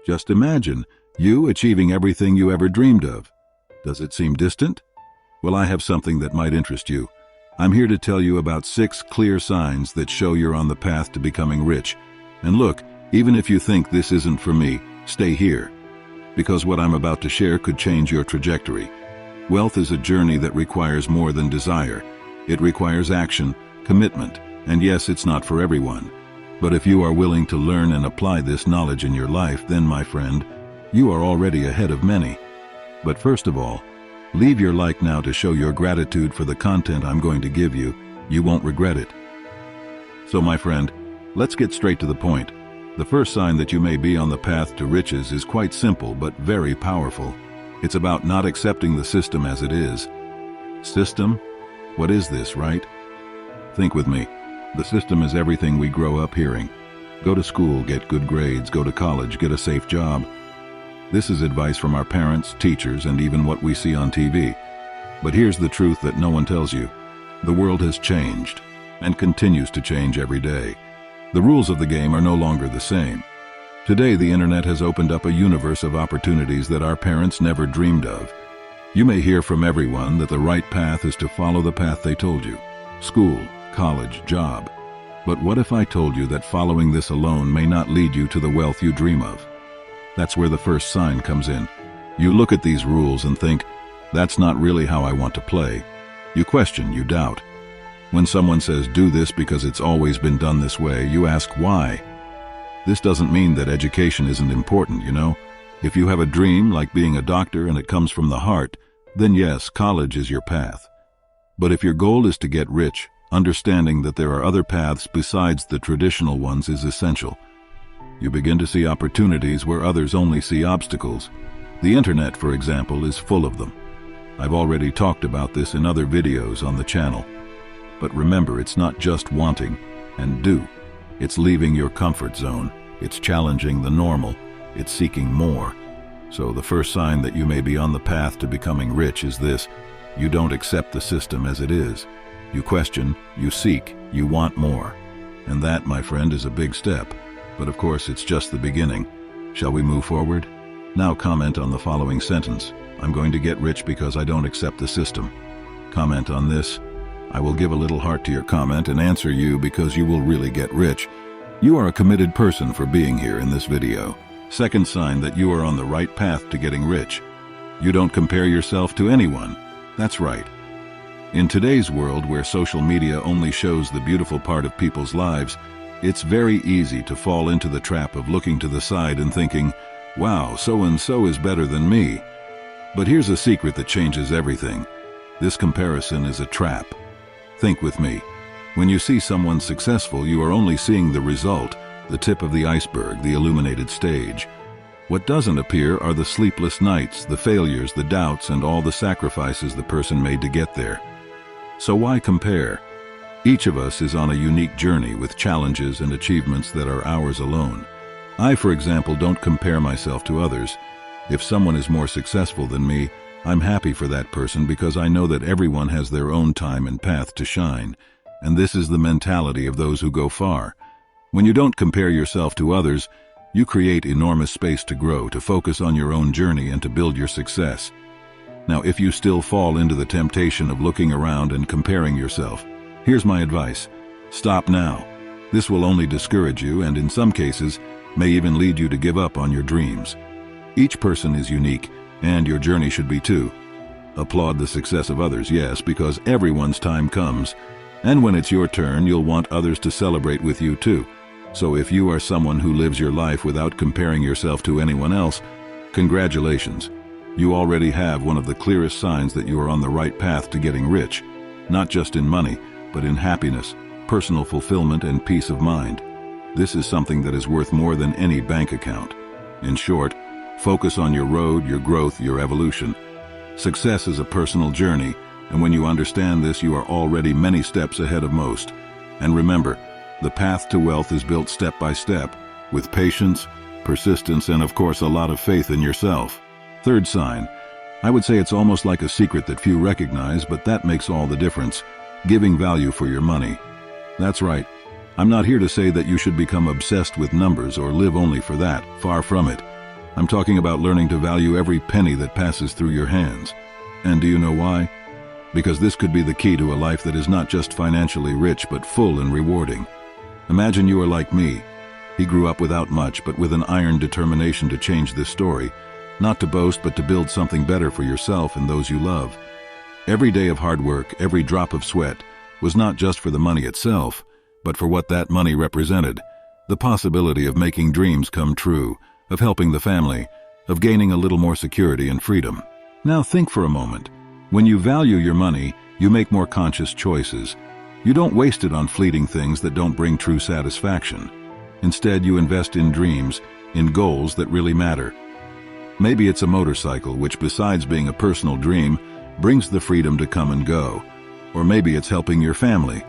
Just imagine you achieving everything you ever dreamed of. Does it seem distant? Well, I have something that might interest you. I'm here to tell you about 6 clear signs that show you're on the path to becoming rich. And look, even if you think this isn't for me, stay here, because what I'm about to share could change your trajectory. Wealth is a journey that requires more than desire. It requires action, commitment, and yes, it's not for everyone. But if you are willing to learn and apply this knowledge in your life, then, my friend, you are already ahead of many. But first of all, leave your like now to show your gratitude for the content I'm going to give you. You won't regret it. So, my friend, let's get straight to the point. The first sign that you may be on the path to riches is quite simple but very powerful. It's about not accepting the system as it is. System? What is this, right? Think with me. The system is everything we grow up hearing. Go to school, get good grades, go to college, get a safe job. This is advice from our parents, teachers, and even what we see on TV. But here's the truth that no one tells you. The world has changed, and continues to change every day. The rules of the game are no longer the same. Today, the internet has opened up a universe of opportunities that our parents never dreamed of. You may hear from everyone that the right path is to follow the path they told you. School, college, job. But what if I told you that following this alone may not lead you to the wealth you dream of? That's where the first sign comes in. You look at these rules and think, that's not really how I want to play. You question, you doubt. When someone says, do this because it's always been done this way, you ask why. This doesn't mean that education isn't important, you know. If you have a dream like being a doctor and it comes from the heart, then yes, college is your path. But if your goal is to get rich, understanding that there are other paths besides the traditional ones is essential. You begin to see opportunities where others only see obstacles. The internet, for example, is full of them. I've already talked about this in other videos on the channel. But remember, it's not just wanting and do. It's leaving your comfort zone. It's challenging the normal. It's seeking more. So the first sign that you may be on the path to becoming rich is this: you don't accept the system as it is. You question, you seek, you want more. And that, my friend, is a big step. But of course, it's just the beginning. Shall we move forward? Now comment on the following sentence. I'm going to get rich because I don't accept the system. Comment on this. I will give a little heart to your comment and answer you because you will really get rich. You are a committed person for being here in this video. Second sign that you are on the right path to getting rich. You don't compare yourself to anyone. That's right. In today's world where social media only shows the beautiful part of people's lives, it's very easy to fall into the trap of looking to the side and thinking, wow, so-and-so is better than me. But here's a secret that changes everything. This comparison is a trap. Think with me. When you see someone successful, you are only seeing the result, the tip of the iceberg, the illuminated stage. What doesn't appear are the sleepless nights, the failures, the doubts, and all the sacrifices the person made to get there. So why compare? Each of us is on a unique journey with challenges and achievements that are ours alone. I, for example, don't compare myself to others. If someone is more successful than me, I'm happy for that person because I know that everyone has their own time and path to shine. And this is the mentality of those who go far. When you don't compare yourself to others, you create enormous space to grow, to focus on your own journey, and to build your success. Now, if you still fall into the temptation of looking around and comparing yourself, here's my advice. Stop now. This will only discourage you and in some cases may even lead you to give up on your dreams. Each person is unique, and your journey should be too. Applaud the success of others, yes, because everyone's time comes. And when it's your turn, you'll want others to celebrate with you too. So if you are someone who lives your life without comparing yourself to anyone else, congratulations. You already have one of the clearest signs that you are on the right path to getting rich, not just in money, but in happiness, personal fulfillment, and peace of mind. This is something that is worth more than any bank account. In short, focus on your road, your growth, your evolution. Success is a personal journey, and when you understand this, you are already many steps ahead of most. And remember, the path to wealth is built step by step, with patience, persistence, and of course a lot of faith in yourself. Third sign. I would say it's almost like a secret that few recognize, but that makes all the difference. Giving value for your money. That's right. I'm not here to say that you should become obsessed with numbers or live only for that. Far from it. I'm talking about learning to value every penny that passes through your hands. And do you know why? Because this could be the key to a life that is not just financially rich but full and rewarding. Imagine you are like me. He grew up without much, but with an iron determination to change this story, not to boast but to build something better for yourself and those you love. Every day of hard work, every drop of sweat, was not just for the money itself, but for what that money represented. The possibility of making dreams come true, of helping the family, of gaining a little more security and freedom. Now think for a moment. When you value your money, you make more conscious choices. You don't waste it on fleeting things that don't bring true satisfaction. Instead, you invest in dreams, in goals that really matter. Maybe it's a motorcycle, which besides being a personal dream, brings the freedom to come and go. Or maybe it's helping your family,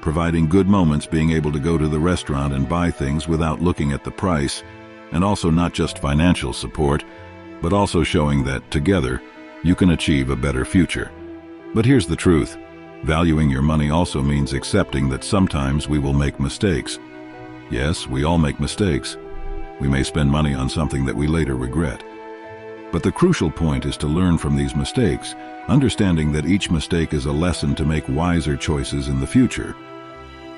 providing good moments, being able to go to the restaurant and buy things without looking at the price, and also not just financial support, but also showing that, together, you can achieve a better future. But here's the truth. Valuing your money also means accepting that sometimes we will make mistakes. Yes, we all make mistakes. We may spend money on something that we later regret. But the crucial point is to learn from these mistakes, understanding that each mistake is a lesson to make wiser choices in the future.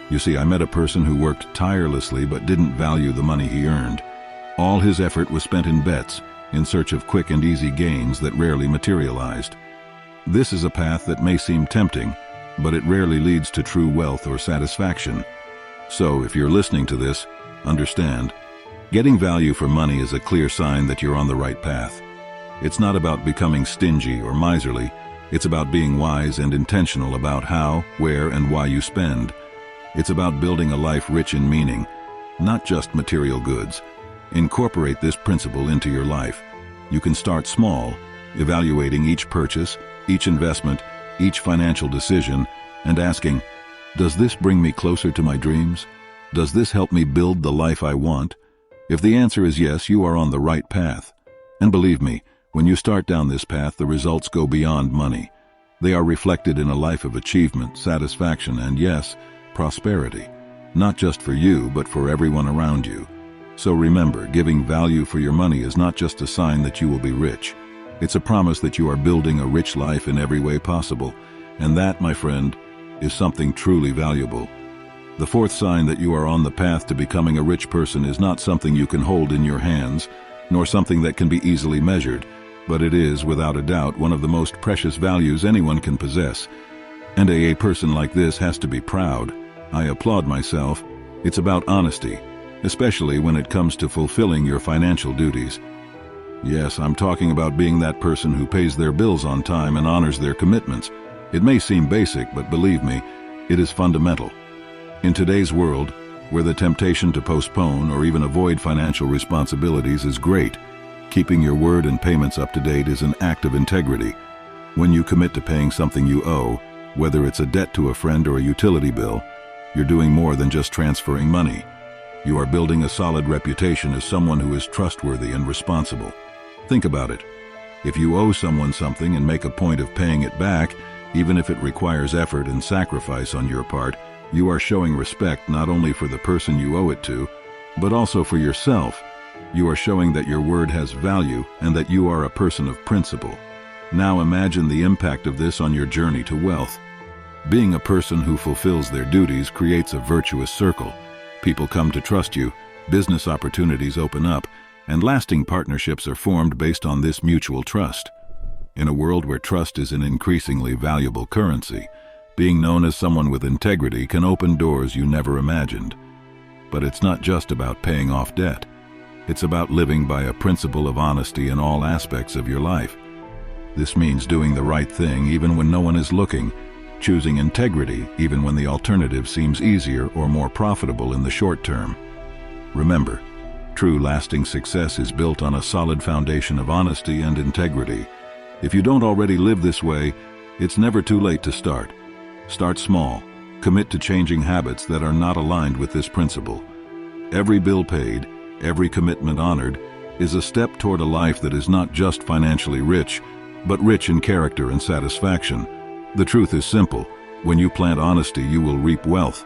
You see, I met a person who worked tirelessly but didn't value the money he earned. All his effort was spent in bets, in search of quick and easy gains that rarely materialized. This is a path that may seem tempting, but it rarely leads to true wealth or satisfaction. So, if you're listening to this, understand, getting value for money is a clear sign that you're on the right path. It's not about becoming stingy or miserly. It's about being wise and intentional about how, where, and why you spend. It's about building a life rich in meaning, not just material goods. Incorporate this principle into your life. You can start small, evaluating each purchase, each investment, each financial decision, and asking, does this bring me closer to my dreams? Does this help me build the life I want? If the answer is yes, you are on the right path. And believe me, when you start down this path, the results go beyond money. They are reflected in a life of achievement, satisfaction, and yes, prosperity. Not just for you, but for everyone around you. So remember, giving value for your money is not just a sign that you will be rich. It's a promise that you are building a rich life in every way possible. And that, my friend, is something truly valuable. The fourth sign that you are on the path to becoming a rich person is not something you can hold in your hands, nor something that can be easily measured, but it is, without a doubt, one of the most precious values anyone can possess. And a person like this has to be proud. I applaud myself. It's about honesty, especially when it comes to fulfilling your financial duties. Yes, I'm talking about being that person who pays their bills on time and honors their commitments. It may seem basic, but believe me, it is fundamental. In today's world, where the temptation to postpone or even avoid financial responsibilities is great, keeping your word and payments up to date is an act of integrity. When you commit to paying something you owe, whether it's a debt to a friend or a utility bill, you're doing more than just transferring money. You are building a solid reputation as someone who is trustworthy and responsible. Think about it. If you owe someone something and make a point of paying it back, even if it requires effort and sacrifice on your part, you are showing respect not only for the person you owe it to, but also for yourself. You are showing that your word has value and that you are a person of principle. Now imagine the impact of this on your journey to wealth. Being a person who fulfills their duties creates a virtuous circle. People come to trust you, business opportunities open up, and lasting partnerships are formed based on this mutual trust. In a world where trust is an increasingly valuable currency, being known as someone with integrity can open doors you never imagined. But it's not just about paying off debt. It's about living by a principle of honesty in all aspects of your life. This means doing the right thing even when no one is looking, choosing integrity even when the alternative seems easier or more profitable in the short term. Remember, true lasting success is built on a solid foundation of honesty and integrity. If you don't already live this way, it's never too late to start. Start small. Commit to changing habits that are not aligned with this principle. Every bill paid, every commitment honored, is a step toward a life that is not just financially rich, but rich in character and satisfaction. The truth is simple. When you plant honesty, you will reap wealth.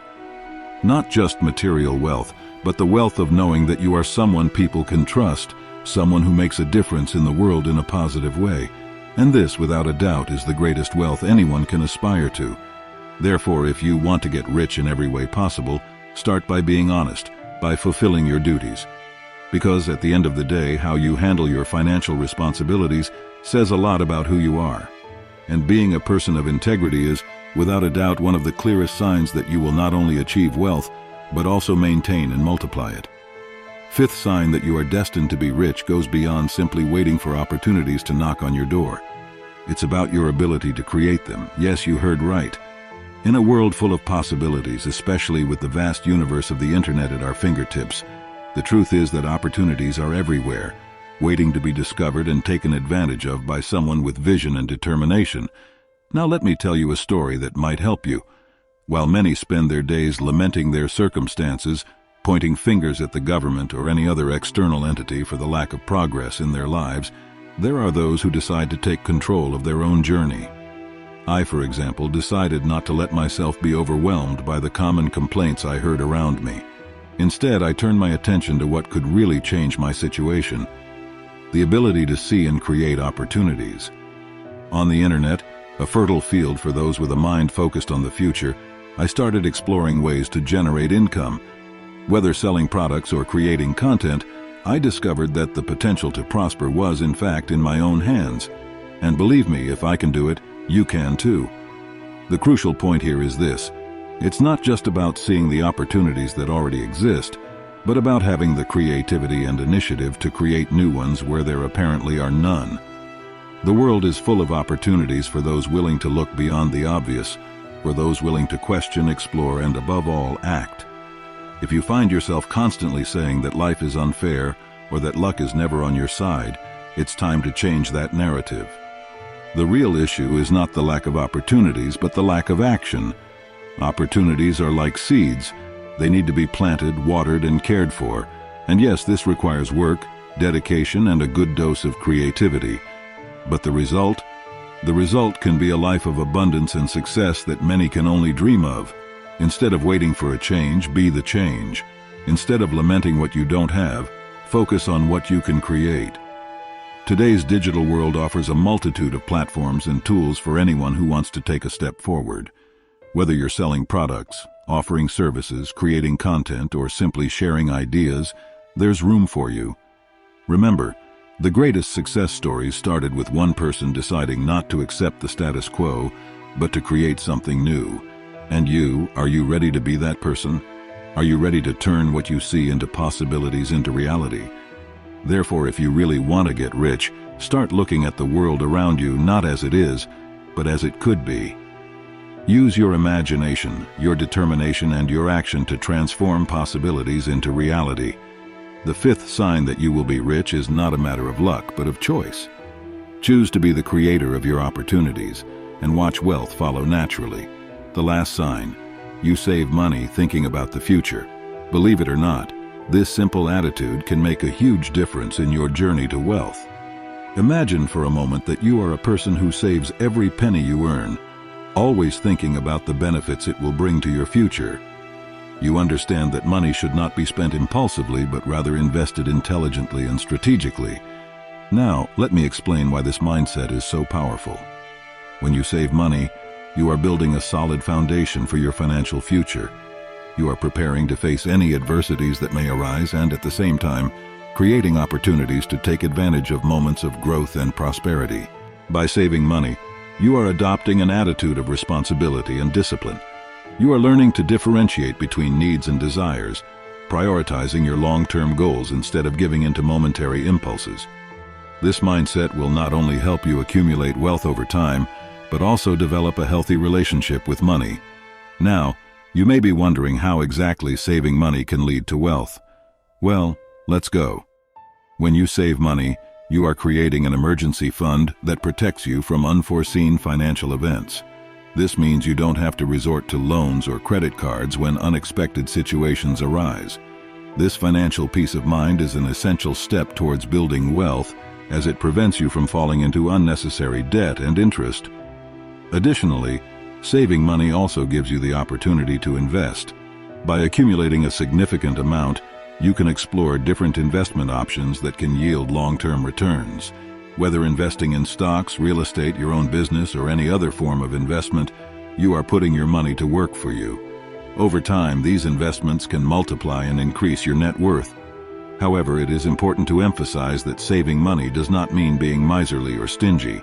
Not just material wealth, but the wealth of knowing that you are someone people can trust, someone who makes a difference in the world in a positive way. And this, without a doubt, is the greatest wealth anyone can aspire to. Therefore, if you want to get rich in every way possible, start by being honest, by fulfilling your duties. Because at the end of the day, how you handle your financial responsibilities says a lot about who you are. And being a person of integrity is, without a doubt, one of the clearest signs that you will not only achieve wealth, but also maintain and multiply it. Fifth sign that you are destined to be rich goes beyond simply waiting for opportunities to knock on your door. It's about your ability to create them. Yes, you heard right. In a world full of possibilities, especially with the vast universe of the internet at our fingertips, the truth is that opportunities are everywhere, waiting to be discovered and taken advantage of by someone with vision and determination. Now let me tell you a story that might help you. While many spend their days lamenting their circumstances, pointing fingers at the government or any other external entity for the lack of progress in their lives, there are those who decide to take control of their own journey. I, for example, decided not to let myself be overwhelmed by the common complaints I heard around me. Instead, I turned my attention to what could really change my situation: the ability to see and create opportunities. On the internet, a fertile field for those with a mind focused on the future, I started exploring ways to generate income. Whether selling products or creating content, I discovered that the potential to prosper was, in fact, in my own hands. And believe me, if I can do it, you can too. The crucial point here is this: it's not just about seeing the opportunities that already exist, but about having the creativity and initiative to create new ones where there apparently are none. The world is full of opportunities for those willing to look beyond the obvious, for those willing to question, explore, and above all, act. If you find yourself constantly saying that life is unfair or that luck is never on your side, it's time to change that narrative. The real issue is not the lack of opportunities, but the lack of action. Opportunities are like seeds. They need to be planted, watered, and cared for. And yes, this requires work, dedication, and a good dose of creativity. But the result can be a life of abundance and success that many can only dream of. Instead of waiting for a change, be the change. Instead of lamenting what you don't have, focus on what you can create. Today's digital world offers a multitude of platforms and tools for anyone who wants to take a step forward. Whether you're selling products, offering services, creating content, or simply sharing ideas, there's room for you. Remember, the greatest success stories started with one person deciding not to accept the status quo, but to create something new. And you, are you ready to be that person? Are you ready to turn what you see into possibilities into reality? Therefore, if you really want to get rich, start looking at the world around you not as it is, but as it could be. Use your imagination, your determination, and your action to transform possibilities into reality. The fifth sign that you will be rich is not a matter of luck, but of choice. Choose to be the creator of your opportunities, and watch wealth follow naturally. The last sign: you save money thinking about the future. Believe it or not, this simple attitude can make a huge difference in your journey to wealth. Imagine for a moment that you are a person who saves every penny you earn, always thinking about the benefits it will bring to your future. You understand that money should not be spent impulsively, but rather invested intelligently and strategically. Now, let me explain why this mindset is so powerful. When you save money, you are building a solid foundation for your financial future. You are preparing to face any adversities that may arise and, at the same time, creating opportunities to take advantage of moments of growth and prosperity. By saving money, you are adopting an attitude of responsibility and discipline. You are learning to differentiate between needs and desires, prioritizing your long-term goals instead of giving into momentary impulses. This mindset will not only help you accumulate wealth over time, but also develop a healthy relationship with money. Now, you may be wondering how exactly saving money can lead to wealth. Well, let's go. When you save money, you are creating an emergency fund that protects you from unforeseen financial events. This means you don't have to resort to loans or credit cards when unexpected situations arise. This financial peace of mind is an essential step towards building wealth, as it prevents you from falling into unnecessary debt and interest. Additionally, saving money also gives you the opportunity to invest. By accumulating a significant amount, You can explore different investment options that can yield long-term returns. Whether investing in stocks, real estate, your own business, or any other form of investment, you are putting your money to work for you. Over time, these investments can multiply and increase your net worth. However, it is important to emphasize that saving money does not mean being miserly or stingy.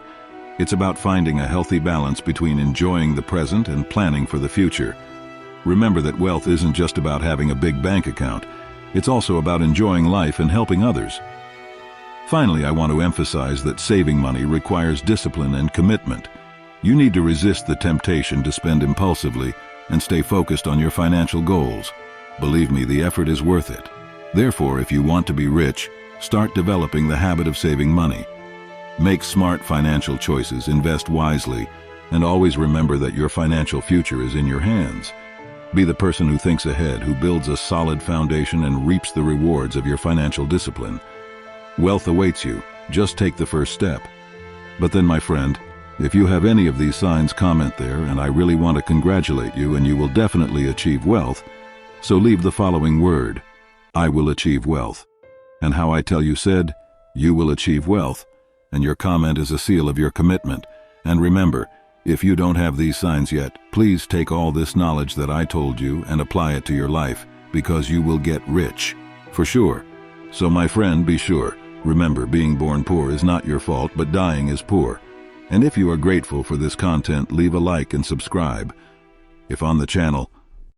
It's about finding a healthy balance between enjoying the present and planning for the future. Remember that wealth isn't just about having a big bank account. It's also about enjoying life and helping others. Finally, I want to emphasize that saving money requires discipline and commitment. You need to resist the temptation to spend impulsively and stay focused on your financial goals. Believe me, the effort is worth it. Therefore, if you want to be rich, start developing the habit of saving money. Make smart financial choices, invest wisely, and always remember that your financial future is in your hands. Be the person who thinks ahead, who builds a solid foundation and reaps the rewards of your financial discipline. Wealth awaits you. Just take the first step. But then, my friend, if you have any of these signs, comment there, and I really want to congratulate you, and you will definitely achieve wealth. So leave the following word: I will achieve wealth. And how I tell you said, you will achieve wealth. And your comment is a seal of your commitment. And remember, if you don't have these signs yet, please take all this knowledge that I told you and apply it to your life, because you will get rich, for sure. So my friend, be sure, remember, being born poor is not your fault, but dying is poor. And if you are grateful for this content, leave a like and subscribe. If on the channel,